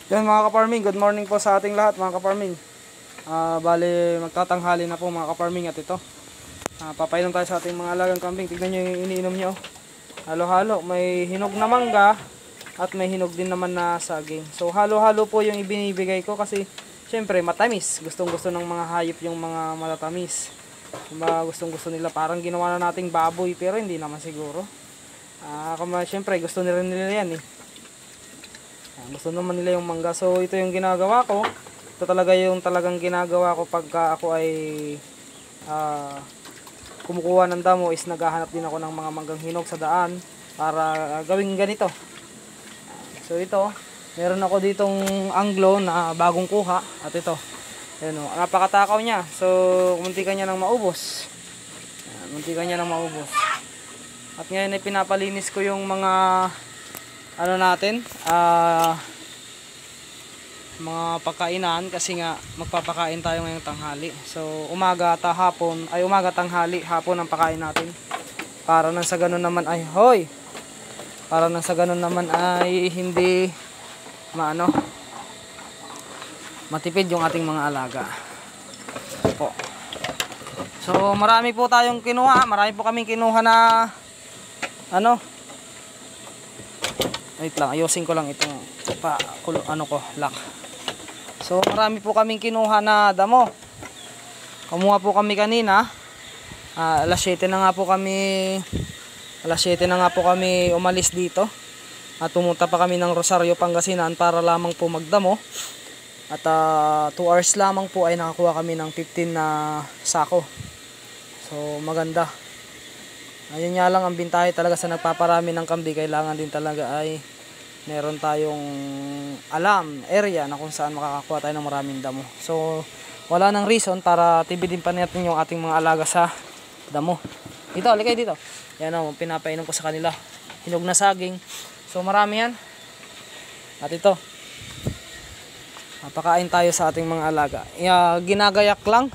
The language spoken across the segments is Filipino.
Yan mga ka-farming, good morning po sa ating lahat mga ka-farming. Bali magtatanghali na po mga ka-farming at ito. Papainom tayo sa ating mga alagang kambing. Tignan nyo yung iniinom nyo. Halo-halo, may hinog na mangga at may hinog din naman na saging. So halo-halo po yung ibinibigay ko kasi syempre matamis. Gustong-gusto ng mga hayop yung mga matatamis. Gustong-gusto nila, parang ginawa na nating baboy pero hindi naman siguro. Syempre gusto nila yan eh. Gusto naman nila yung mangga. So ito yung ginagawa ko. Ito talaga yung talagang ginagawa ko pagka ako ay kumukuha ng damo, is naghahanap din ako ng mga manggang hinog sa daan para gawing ganito. So ito, meron ako ditong anglo na bagong kuha. At ito, ayan o, napakatakaw niya. So munti ka niya nang maubos. Munti ka niya nang maubos. At ngayon ay pinapalinis ko yung mga ano natin, mga pagkainan kasi nga magpapakain tayo ngayong tanghali. So umaga at hapon, ay umaga tanghali, hapon ang pakain natin. Para nang sa ganun naman ay para nang sa ganun naman ay hindi matipid yung ating mga alaga. Po. So marami po tayong kinuha, marami po kaming kinuha na wait lang, ayusin ko lang itong lock. So marami po kaming kinuha na damo. Kumuha po kami kanina. Alas 7 na nga po kami umalis dito. At pumunta pa kami ng Rosario, Pangasinan para lamang po magdamo. At 2 hours lamang po ay nakakuha kami ng 15 na sako. So maganda. Ayun nga lang, ang bintahe talaga sa nagpaparami ng kambing, kailangan din talaga ay meron tayong area na kung saan makakakuha tayo ng maraming damo. So wala nang reason para tibidin pa natin yung ating mga alaga sa damo. Dito, likay dito. Yan o, pinapainom ko sa kanila. Hinog na saging. So marami yan. At ito, mapakain tayo sa ating mga alaga. Ginagayak lang.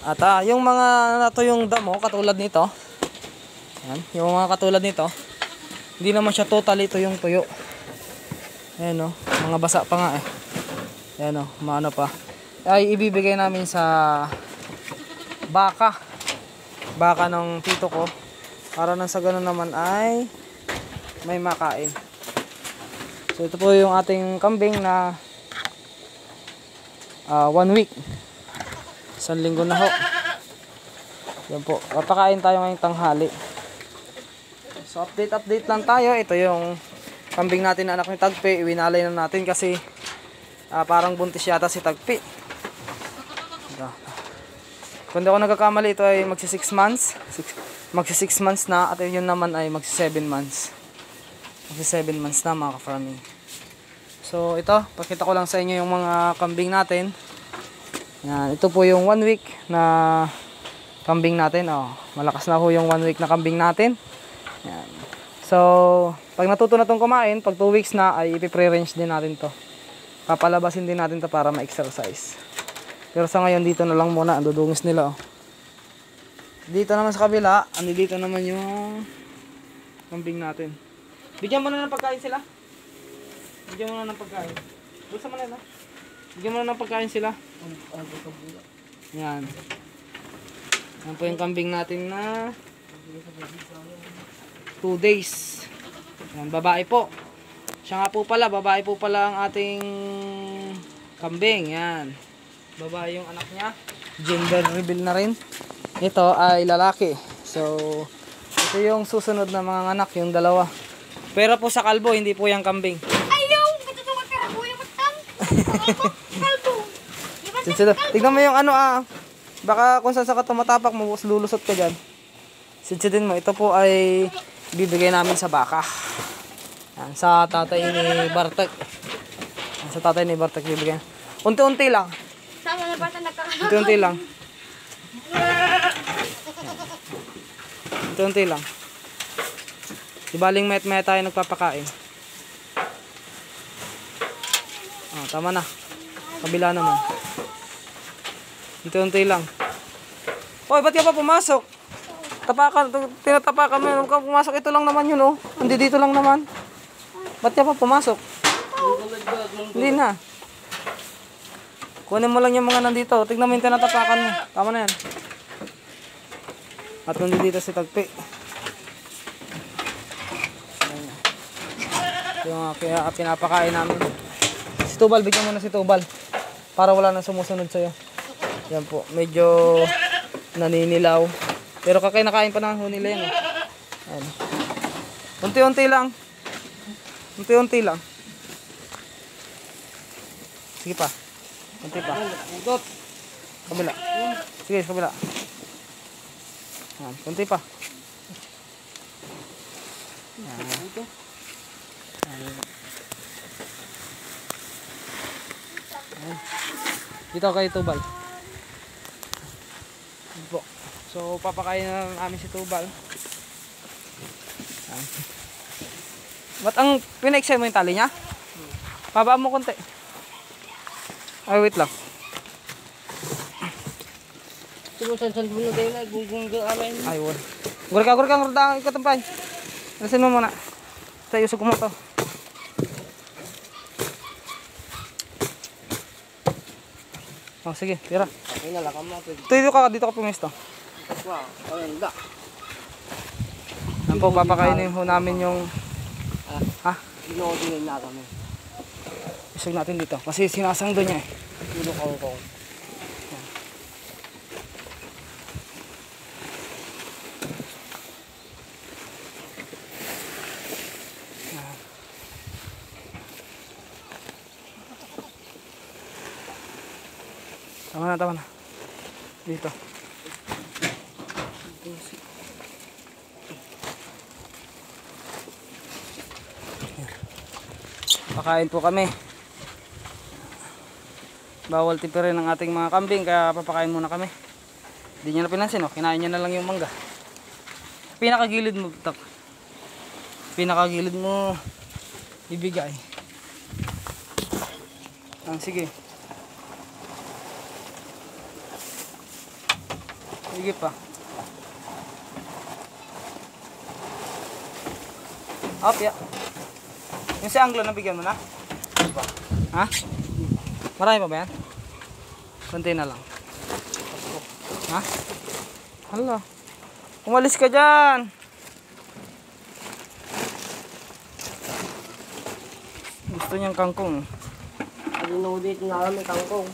At yung mga natuyong damo katulad nito, yan, yung mga katulad nito, hindi naman siya totally ito yung tuyo. Ayan o, mga basa pa nga eh. Ayan o, maano pa. Ay ibibigay namin sa baka ng tito ko. Para nang sa ganun naman ay may makain. So ito po yung ating kambing na 1 week. 1 linggo na ho. Yan po, papakain tayo ngayong tanghali. So update lang tayo. Ito yung kambing natin na anak ni Tagpi. Iwinalay na natin kasi parang buntis yata si Tagpi. Kung di ako nagkakamali, ito ay magsi 6 months. Magsi 6 months na. At yun naman ay magsi 7 months. Magsi 7 months na mga ka-farming. So ito, pakita ko lang sa inyo yung mga kambing natin. Yan, ito po yung 1 week na kambing natin. Malakas na po yung 1 week na kambing natin. Yan. So pag natuto na itong kumain, pag 2 weeks na ay ipi-pre-range din natin to. Papalabasin din natin to para ma-exercise. Pero sa ngayon dito na lang muna, ang dudungis nila. Dito naman sa kabila, dito naman yung kambing natin. Bigyan mo na ng pagkain sila. Bigyan mo na ng pagkain. Bulsa mo na yun. Bigyan mo na ng pagkain sila. Yan. Yan po yung kambing natin na 2 days. Yan, babae po. Siya nga po pala, babae po pala ang ating kambing. Yan. Babae yung anak niya. Gender reveal na rin. Ito ay lalaki. So ito yung susunod na mga anak, yung dalawa. Pero po sa kalbo, hindi po yung kambing. Ayaw! Matutuwa ka na po yung matang. Kalbo. Tignan mo yung baka kung saan sa ka tumatapak mo, lulusot ka dyan. Sidsidin mo. Ito po ay bibigay namin sa baka. Yan, sa tatay ni Bartek. Yan, sa tatay ni Bartek bibigyan. Unti-unti lang. Sama na bata nagkakaroon. Unti-unti lang. Unti-unti lang. Ibaling met-met tayo nagpapakain. Tama na. Kabila naman. Unti-unti lang. Hoy, ba't ka pa pumasok? Tinatapakan mo yun. Pumasok, ito lang naman yun, oh. Hindi dito lang naman. Ba't ka pa pumasok? Hindi na. Kunin mo lang yung mga nandito. Tignan mo yung tinatapakan mo. Tama na yan. At nandito si Tagpi. Yung kaya pinapakain namin. Si Tubal, bigyan mo na si Tubal. Para wala nang sumusunod sa'yo. Yan po. Medyo naninilaw. Pero kakinakain pa naman nila yan. Ayan. Unti-unti lang. Unti-unti lang. Sige pa. Unti pa. Kabila. Sige, kabila. Ayan. Unti pa. Ayan. Ayan. Ayan. Dito kay Tubal. Po. So papakain na namin si Tubal. Ayan. Ba't ang pinaiksa mo yung tali niya? Pabaan mo konti. Ay, wait lang. Sumusan-san mo na tayo na. Gunggong amin. Ay, wala. Gurka, ikatampay. Alasin mo muna. Sa usog mo to. Oh, sige, tira. Okay na, lakam na. Dito ka pumisto. Wow, ayun, da. Yan po, papakainin ho namin yung... Ha? Ginodinin na kami. Isog natin dito. Kasi sinasangdo niya eh. Pilo kongkong. Tama na. Dito. Pakain po kami. Bawal tipirin ang ating mga kambing, kaya papakain muna kami. Hindi nyo na pinansin, oh. Kinain nyo na lang yung mangga. Pinakagilid mo, tak. Pinakagilid mo ibigay. Sige. Sige pa. Up, ya. Yung si Anglo, nabigyan mo na? Ha? Marami pa ba yan? Konti na lang. Ha? Hala. Umalis ka dyan. Gusto niyang kangkong. Ginodit na kami kangkong.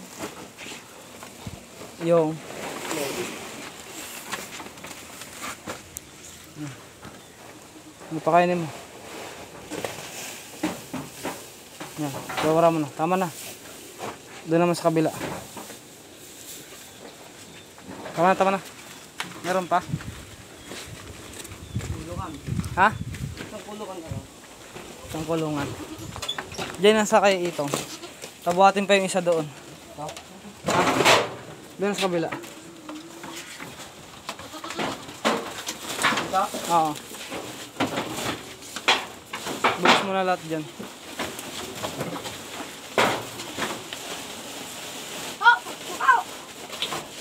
Yung. Ano pakainin mo? Yan, bawara mo na. Tama na. Doon naman sa kabila. Tama na. Meron pa? Kulungan. Ha? Isang kulungan na rin. Isang kulungan. Diyan nasa kay itong. Tabuhatin pa yung isa doon. Ha? Doon sa kabila. Ito? Oo. Bukas mo na lahat dyan.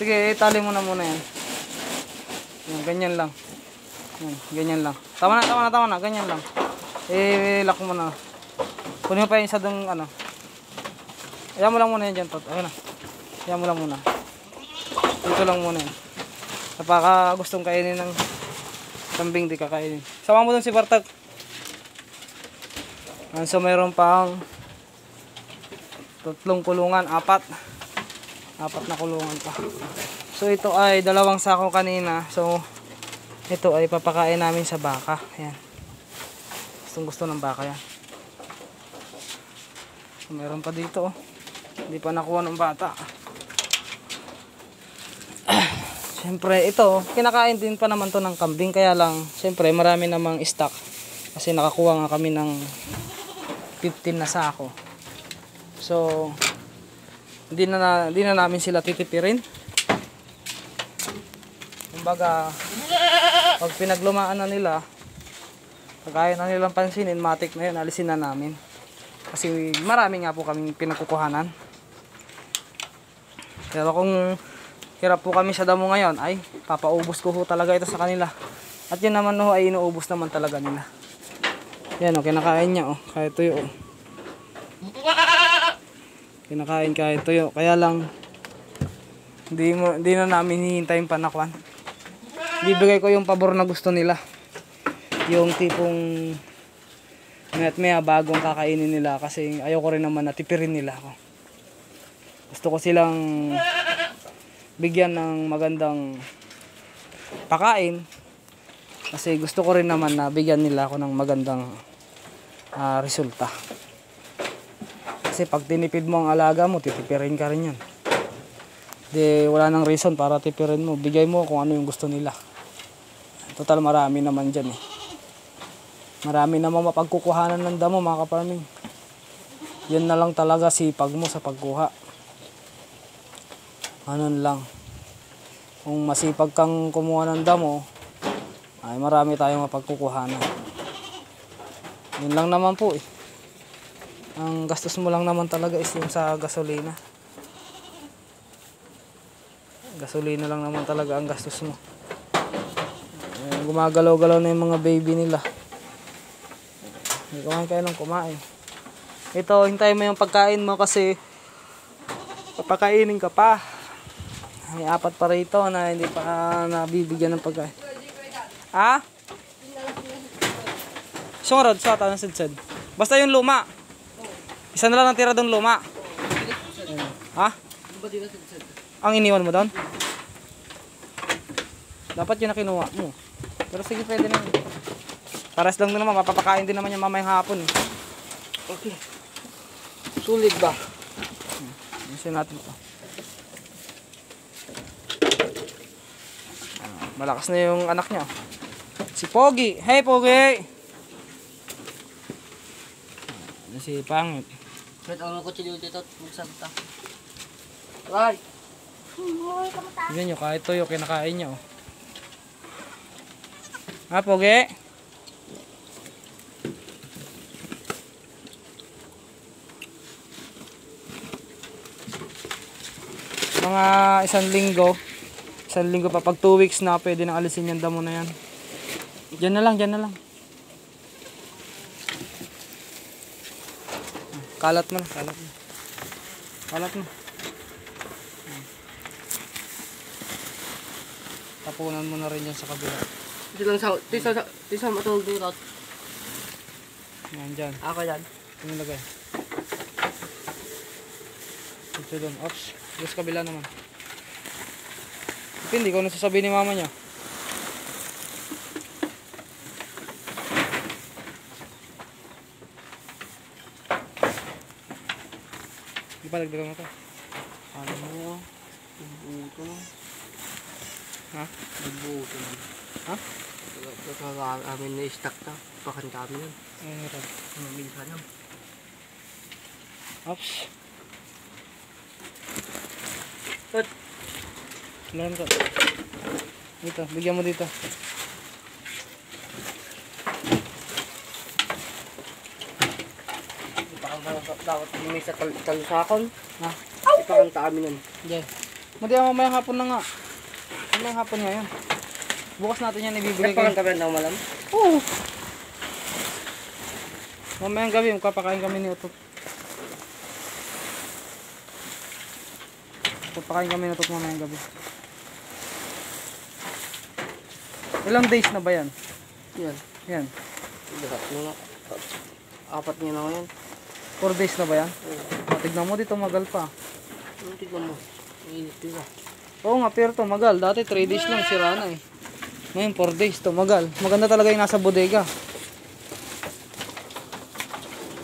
Sige, itali mo na muna yan. Yan, ganyan lang. Yan, ganyan lang. Tama na. Ganyan lang. Lock mo na. Kunin mo pa yung isa doon, ano. Ayan mo lang muna yan dyan, Tot. Ayan na. Ayan mo lang muna. Dito lang muna yan. Napaka gustong kainin ng kambing, di kakainin. Sama mo doon si Bartag. So, mayroon pang 3 kulungan, 4 na kulungan pa. So ito ay 2 sako kanina. So ito ay papakain namin sa baka. Ayan. Gustong gusto ng baka yan. So, meron pa dito. Hindi pa nakuha ng bata. Siyempre ito, kinakain din pa naman to ng kambing. Kaya lang, siyempre marami namang stock. Kasi nakakuha nga kami ng 15 na sako. So hindi na namin sila titipirin. Kumbaga, pag pinaglumaan na nila, pag ayaw na nilang pansinin, matik na yun, alisin na namin. Kasi marami nga po kaming pinagkukuhanan. Pero kung hirap po kami sa damo ngayon, ay papaubos ko ho talaga ito sa kanila. At yun naman ho ay inuubos naman talaga nila. Yan o, kinakain niya o, kahit tuyo o. Kinakain kahit tuyo. Kaya lang, hindi na namin hihintayin panakwan. Bibigay ko yung pabor na gusto nila. Yung tipong nga't maya bagong kakainin nila kasi ayoko rin naman na tipirin nila ako. Gusto ko silang bigyan ng magandang pakain kasi gusto ko rin naman na bigyan nila ako ng magandang resulta. Kasi pag tinipid mo ang alaga mo, titipirin ka rin yan. Di wala nang reason para tipirin mo. Bigay mo kung ano yung gusto nila. Total marami naman dyan eh. Marami naman mapagkukuhanan ng damo mga kaparming. Yan na lang talaga sipag mo sa pagkuha. Ganun lang. Kung masipag kang kumuha ng damo, ay marami tayong mapagkukuhanan. Yun lang naman po eh. Ang gastos mo lang naman talaga is yung sa gasolina. Gasolina lang naman talaga ang gastos mo. Gumagalaw-galaw na yung mga baby nila. Kumain kayo ng kumain. Ito, hintayin mo yung pagkain mo kasi papakainin ka pa. May 4 pa rito na hindi pa nabibigyan ng pagkain. Ha? Sungarad sa ata ng sidsad. Basta yung luma. Isa na lang natira doon luma. Ha? Ang iniwan mo doon? Dapat yun na kinuha mo. Pero sige, pwede na yun. Paras lang din naman, mapapakain din naman yung mamayang hapon eh. Okay. Sulit ba? Isin natin ito. Malakas na yung anak niya. Si Pogi. Hey Pogi! Si Pangit. Wait, ang kutsilyo dito at magsabta. Right! Tignan nyo, kahit toyo, kinakain niya oh. Ha Pogi? Mga isang linggo pa, pag 2 weeks na pwede nang alisin yung damo na yan. Diyan na lang. Kalat mo. Tapunan mo na rin yan sa kabila. Ito sa matulog dito. Yan dyan. Ako yan. Tumilagay. Ito doon. Ops. Dito sa kabila naman. Hindi ko nasasabihin ni mama niya. Di ba nagdagang na ito? Ano mo? Nagbuto na. Ha? Nagbuto na. Ha? Ito amin na stock na. Pakan kami nun. Ay, hirap. Minsan lang. Ops. But, Meron ko. Dito, bigyan mo dito. dapat may sa talusakon. Ha? Ipakanta kami nun. Diyan. Madi mamayang hapon na nga. Mamayang hapon ngayon. Bukas natin yan ibibigay kayo. Ipakanta kami ng malam? Oo. Mamayang gabi, magpapakain kami ni Utot. Papakain kami ni Utot mamayang gabi. Ilang days na ba yan? Yan. Yan. Lahat nyo na. 4 nyo na ngayon. 4 days na ba yan? Tignan mo dito, magal pa. Tignan mo. Mainit dito. Oo nga, pero to magal. Dati 3 days lang, sira na eh. Ngayon 4 days to magal. Maganda talaga yung nasa bodega.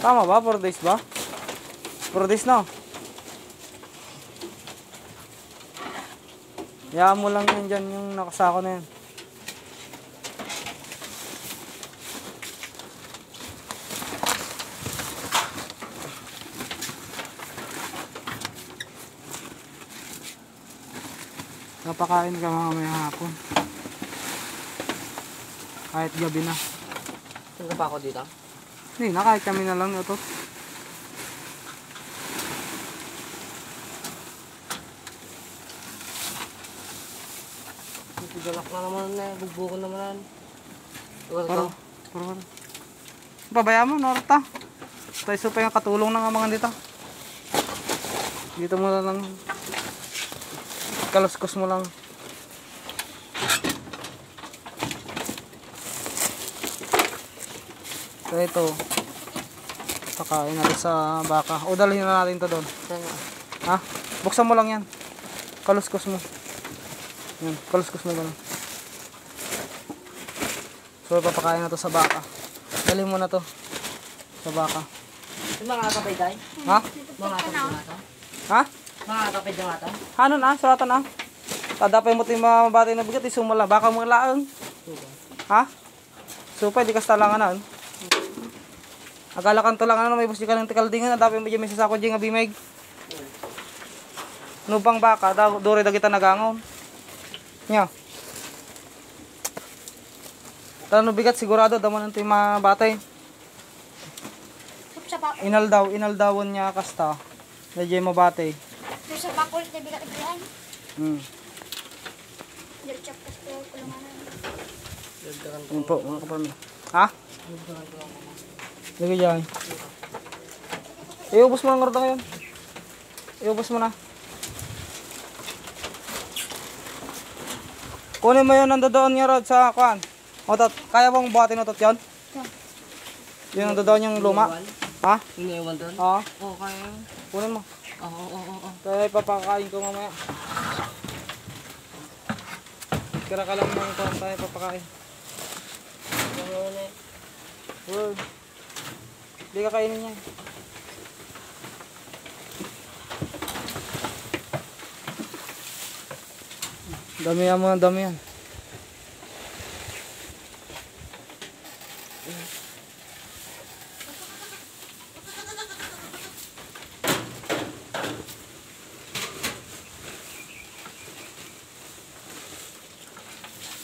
Tama ba? 4 days ba? 4 days na. Hayaan mo lang yan dyan yung nakasako na yan. Napakain ka mamaya hapon. Kahit gabi na. Saan pa ako dito? Hindi, nakahit kami na lang ito. Galak na naman na. Bugbukan naman. Paro. Pabayaan mo, Norta. Tayo pa yung katulong ng mga dito. Dito mo na lang. Kaluskos mo lang. So ito. Pakain natin sa baka. O dalhin na natin to doon. Ha? Buksan mo lang yan. Kaluskos mo. Yan. Kaluskos mo gano'n. So papakain na to sa baka. Dalhin mo na to. Sa baka. Yung mga kapay day? Ha? Mga kapay na ito? Ha? Mga kapay na ito? Ano na? Suratan na. Tadapay mo ito yung mga batay na bigat. Isumala. Baka mo laang. Ha? Supay. Di ka talangan na. Akala kan to lang ano. May busi ka ng tikaldingan. Dapay mo dyan may sasako dyan nga bimig. Nubang baka. Dore da kita nagangon. Nya. Tano bigat sigurado. Daman ito yung mga batay. Sa bakul. Inaldawon niya kasta. Medyo mabatay. Sa bakul, na bigat ibrihan. Dirchap ka sa kulungan. Yun po, mga kapamilya. Ha? Lagi dyan. Iubos mo lang nga ngayon. Iubos mo na. Kunin mo yun nandoon niya Rod sa kuan. Otot, kaya mong buhatin otot yun? Yun nandoon yung luma. Ha? Yung iwan doon? Oo. Oo, kaya. Kunin mo. Oo. Kaya ipapakain ko mamaya. Kira ka lang ng kuan tayo papakain. Uy. Hindi ka kainin niya. Dami yan mga dami yan.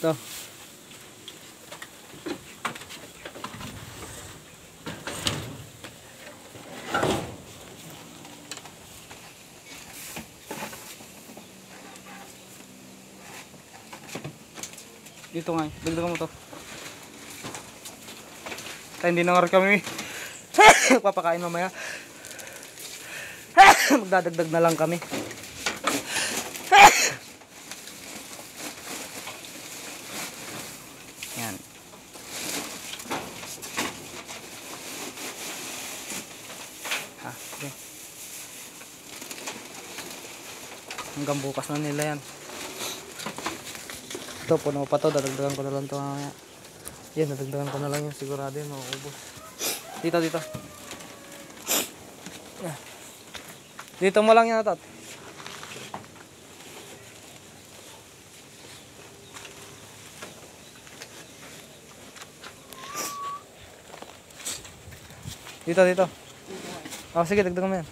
Ito. Dito nga, dagdagan mo to. Tayo hindi na nga rin kami. Papakain mamaya. Magdadagdag na lang kami. Yan. Ha, okay. Hanggang bukas na nila yan. Ito, puno pa to. Dadagdagan ko na lang ito mamaya. Yan, dadagdagan ko na lang yung sigurado yun. Mauubos. Dito. Yan. Dito mo lang yan, Tot. Dito. Oh, sige, dagdagan mo yan.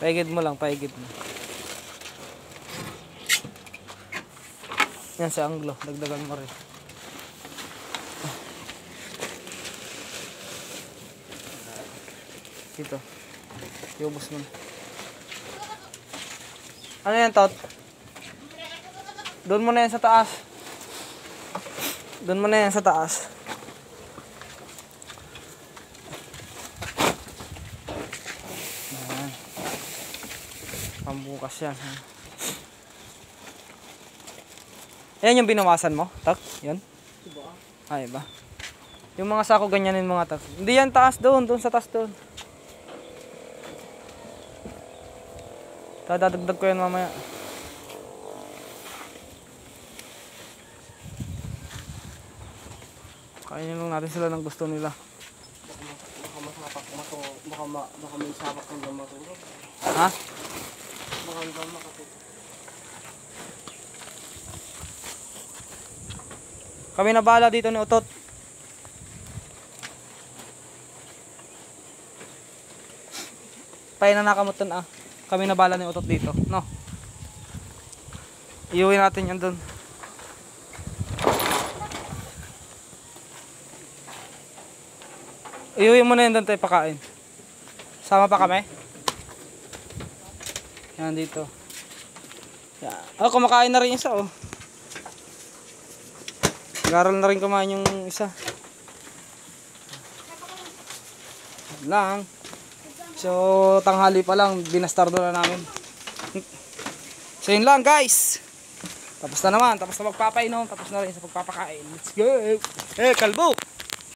Paigid mo lang, paigid mo. Yan sa anglo, dagdagan mo rin. Dito. Iubos mo. Ano yan, Tot? Doon mo na yan sa taas. Doon mo na yan sa taas. Ayan. Pambukas yan. Ayan yung binawasan mo, Tak? Yan? Ay, ba? Yung mga sako ganyanin mga Tak. Hindi yan taas doon sa taas doon. Dadagdag ko yan mamaya. Kainin lang natin sila ng gusto nila. Baka may sabak ng dama ko. Ha? Baka may dama ko. Kami na bahala dito ni Utot. Tayo na nakamutan ah. Kami na bahala ni Utot dito, no? Iuwi natin yan dun. Iuwi mo na yan dun tayo pakain. Sama pa kami? Yan dito. Yan. Oh, kumakain na rin isa oh. Nag-aral na rin kumain yung isa. Yan lang. So, tanghali pa lang, binastardo na namin. So, yun lang guys. Tapos na naman, tapos na magpapainom, tapos na rin sa pagpapakain. Let's go! Eh, kalbo!